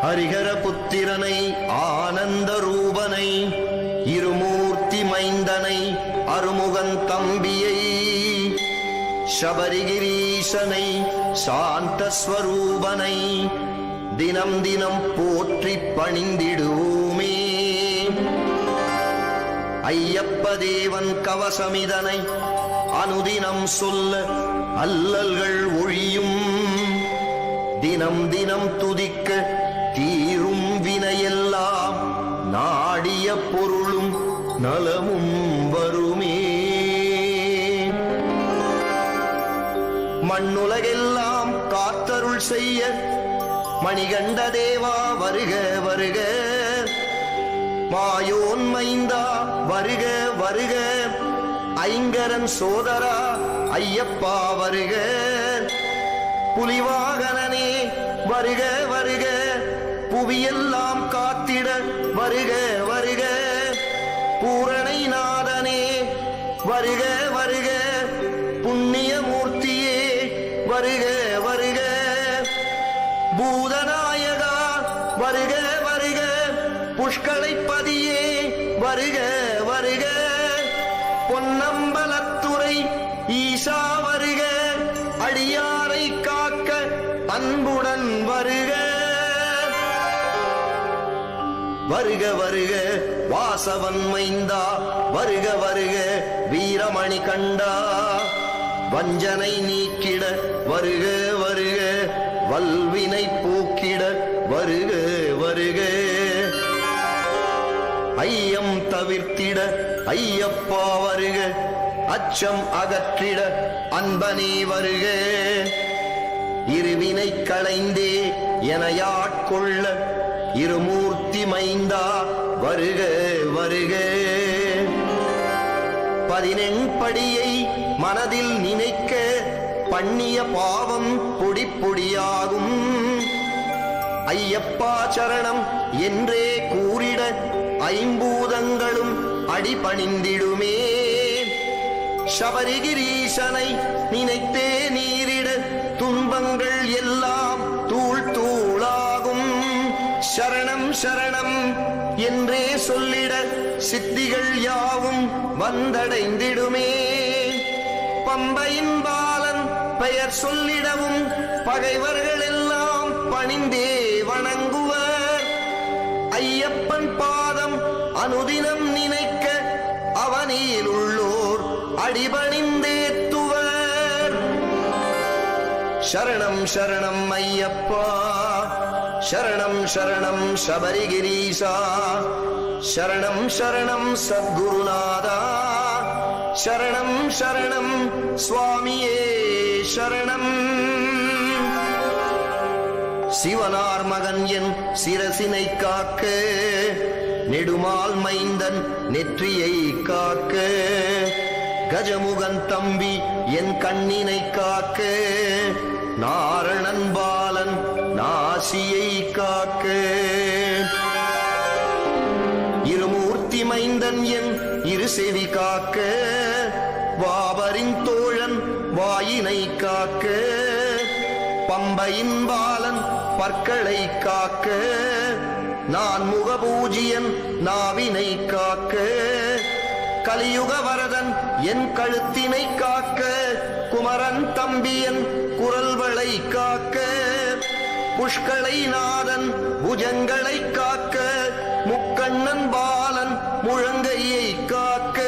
ஹரிஹர புத்திரனை ஆனந்த ரூபனை இருமூர்த்தி மைந்தனை அருமுகன் தம்பியை சபரிகிரீசனை சாந்தஸ்வரூபனை தினம் தினம் போற்றி பணிந்திடுவோமே. ஐயப்ப தேவன் கவசமிதனை அனுதினம் சொல்ல அல்லல்கள் ஒழியும். தினம் தினம் துதிக்க தீரும் வினையெல்லாம் நாடிய பொருளும் நலமும் வருமே. மண்ணுலகெல்லாம் காத்தருள் செய்ய மணிகண்ட தேவா வருக வருக. மாயோன் மைந்தா வருக வருக. ஐங்கரன் சோதரா ஐயப்பா வருக. புலிவாகனனே வருக வருக. புவியெல்லாம் காத்திட வருக வருக. பூரணை நாதனே வருக வருக. புண்ணியமூர்த்தியே வருக வருக. பூதநாயகா வருக வருக. புஷ்களைப்பதியே வருக வருக. பொன்னம்பலத்துறை ஈசா வருக. அடியாரை காக்க அன்புடன் வருக வருக வருக. வாசவன் மைந்தா வருக வருக. வீரமணி கண்டா வஞ்சனை நீக்கிட வருக வருக. வல்வினை போக்கிட வருக வருக. ஐயம் தவிர்த்திட ஐயப்பா வருக. அச்சம் அகற்றிட அன்பனே வருக. இருவினை களைந்தே எனையாட்கொள்ள இருமூர்த்தி மைந்தா வருக வருக. 14 மனதில் நினைக்க பண்ணிய பாவம் பொடி பொடியாகும். ஐயப்பா சரணம் என்றே கூறிட ஐம்பூதங்களும் அடிபணிந்திடுமே. சபரிகிரீசனை நினைத்தே நீரிட துன்பங்கள் எல்லாம் தூள் தூளாகும். சரணம் சரணம் என்றே சொல்லிட சித்திகள் யாவும் வந்தடைந்திடுமே. பம்பையின் பாலன் பெயர் சொல்லிடவும் பகைவர்கள் எல்லாம் பணிந்தே வணங்குவர். ஐயப்பன் பாதம் அனுதினம் நினைக்க அவனில் உள்ளோர் அடிபணிந்தேத்துவர். சரணம் சரணம் ஐயப்பா. சரணம் சரணம் சபரிகிரீசா. சரணம் சரணம் சத்குருநாதா. சரணம் சரணம் சுவாமியே சரணம். சிவனார் மகன் என் சிரசினை காக்க நெடுமால் மைந்தன் நெற்றியை காக்க. கஜமுகன் தம்பி என் கண்ணினை காக்க. நாரணன் பாலன் நாசியை காக்க. இருமூர்த்தி மைந்தன் என் இரு செவி காக்க. வாபரின் தோழன் வாயினை காக்க. பம்பையின் பாலன் பற்களை காக்க. நான் முகபூஜியன் நாவினை காக்க. கலியுக வரதன் என் கழுத்தினை காக்க. குமரன் தம்பியன் குரல்களை காக்க. புஷ்களை நாதன் புஜங்களை காக்க. முக்கண்ணன் பாலன் முழங்கையை காக்க.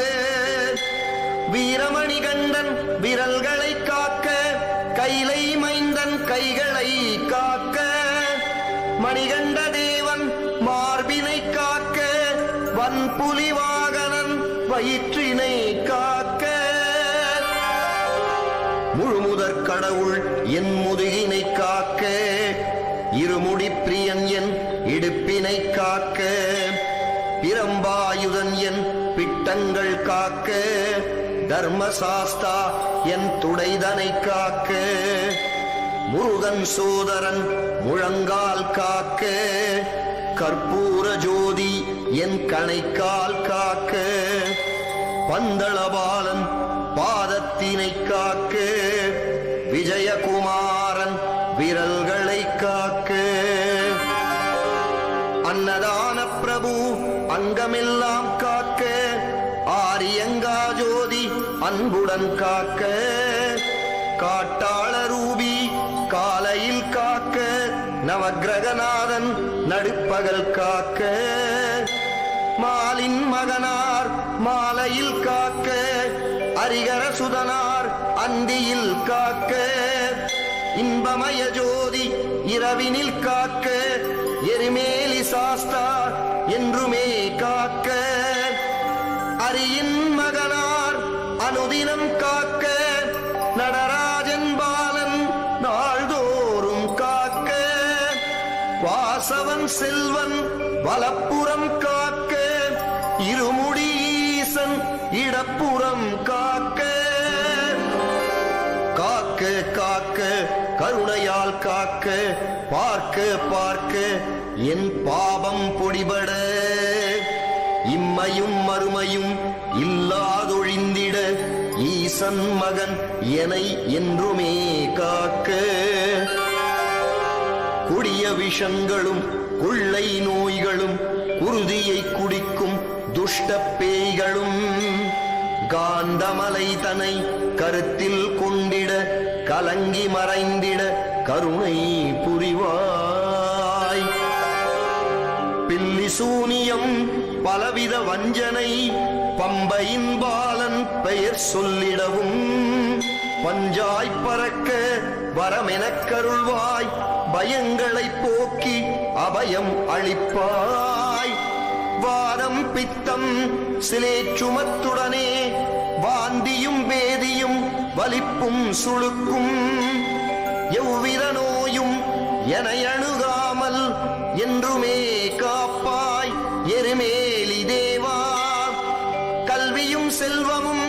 வீரமணி கண்டன் விரல்களை காக்க. கைலை மைந்தன் கைகளை காக்க. மணிகண்ட தேவன் மார்பினை காக்க. வன்புலி வாகனன் வயிற்றினை காக்க. முழுமுதற் கடவுள் என் முதுகினை காக்க. இருமுடி பிரியன் என் இடுப்பினை காக்க. பிரம்பாயுதன் என் பிட்டங்கள் காக்க. தர்மசாஸ்தா என் துடைதனை காக்க. முருகன் சோதரன் முழங்கால் காக்க. கற்பூர ஜோதி என் கணைக்கால் காக்க. பந்தளபாலன் பாதத்தினை காக்க. விஜயகுமாரன் விரல்களை காக்க. பிரபு அங்கமெல்லாம் காக்க, ஆரியங்கா ஜோதி அன்புடன் காக்க, காட்டாள ரூபி காலையில் காக்க, நவக்கிரகநாதன் நடுப்பகல் காக்க, மாலின் மகனார் மாலையில் காக்க, அரிகர சுதனார் அந்தியில் காக்க, இன்பமய ஜோதி இரவினில் காக்க, எரிமேலி சாஸ்தா என்றுமே காக்க, அரியின் மகனார் அனுதினம் காக்க, நடராஜன் பாலன் நாள்தோறும் காக்க, வாசவன் செல்வன் வலப்புறம் காக்க, இருமுடி ஈசன் இடப்புறம் காக்க, காக்க காக்க கருணையால் காக்க, பார்க்க பார்க்க என் பாவம் பொடிபட, இம்மையும் மறுமையும் இல்லாதொழிந்திட, ஈசன் மகன் எனை என்றுமே காக்க, கொடிய விஷங்களும் கொள்ளை நோய்களும் குருதியை குடிக்கும் துஷ்ட பேய்களும், காந்தமலை தனை கருத்தில் கொண்டிட, கலங்கி மறைந்திட கருணை புரிவாய். பில்லி சூனியம் பலவித வஞ்சனை, பம்பையின் பாலன் பெயர் சொல்லிடவும், பஞ்சாய் பறக்க வரமெனக் கருள்வாய், பயங்களை போக்கி அபயம் அளிப்பாய். வாதம் பித்தம் சிலேச்சுமத்துடனே, வாந்தியும் வேதியும் வலிப்பும் சுளுக்கும், எவ்வித நோயும் என அணுகாமல் என்றுமே காப்பாய் எருமேலி தேவா. கல்வியும் செல்வமும்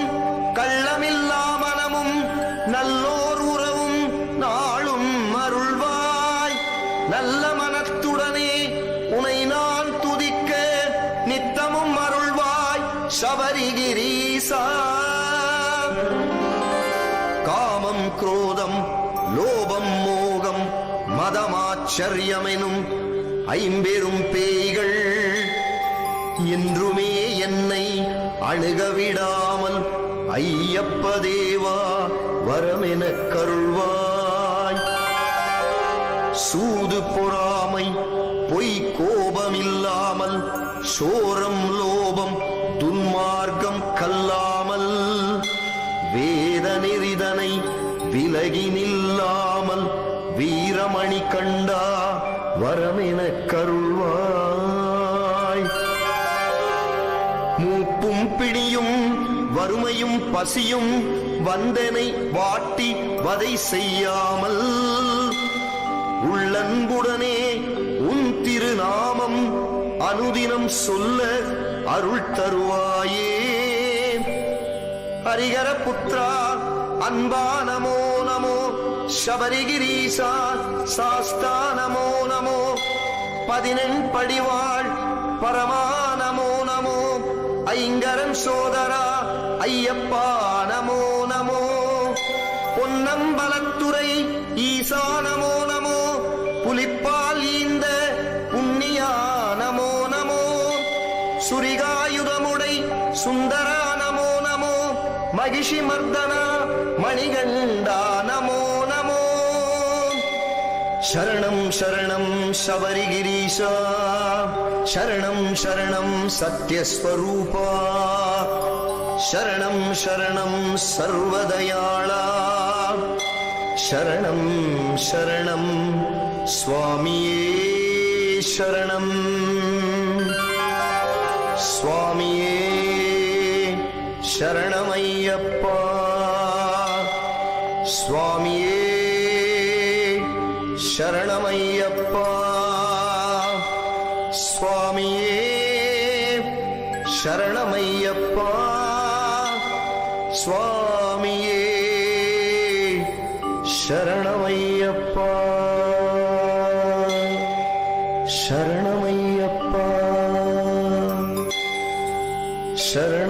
கள்ளமில்லா மனமும் நல்லோர் உறவும் நாளும் அருள்வாய். நல்ல மனத்துடனே உனை நான் துதிக்க நித்தமும் அருள்வாய் சபரிகிரீசா. காமம் குரோதம் லோபம் மோகம் மதமாச்சரியமெனும் ஐம்பெரும் பேய்கள் என்றுமே என்னை அணுகவிடாமல் ஐயப்ப தேவா வரமெனக் கருள்வாய். சூது பொறாமை பொய் கோபமில்லாமல், சோரம் லோபம் துன்மார்க்கம் கல்லாமல், வேத நெறிதனை விலகி நில்லாமல், வீரமணி கண்டா வரமெனக் கருள்வாய். மூப்பும் பிணியும் வறுமையும் பசியும் வந்தனை வாட்டி வதை செய்யாமல், உள்ளன்புடனே உன் திருநாமம் அனுதினம் சொல்ல அருள் தருவாயே. ஹரிஹர புத்ரா அன்பா நமோ நமோ, சபரிகிரீசா சாஸ்தா நமோ நமோ, 14 படிவாள் பரமா நமோ நமோ, ஐங்கரன் சோதரா ஐயப்பா நமோ நமோ, பொன்னம்பலத்துறை ஈசா நமோ நமோ, புலிப்பால் ஈந்த புண்ணியா நமோ நமோ, சுரிகாயுதமுடை சுந்தரா நமோ நமோ, மகிஷி மர்தனா மணிகண்டா நமோ நமோ. சரணம் சரணம் சபரிகிரீசா, சரணம் சரணம் சத்யஸ்வரூபா, சரணம் சரணம் சர்வதயாளா, சரணம் சரணம் சுவாமியே சரணம். சுவாமியே சரணமையப்பா, சுவாமியே சரணமையப்பா, சுவாமியே சரணமையப்பா, சுவாமியே சரணமையப்பா, சரணமையப்பா, சரண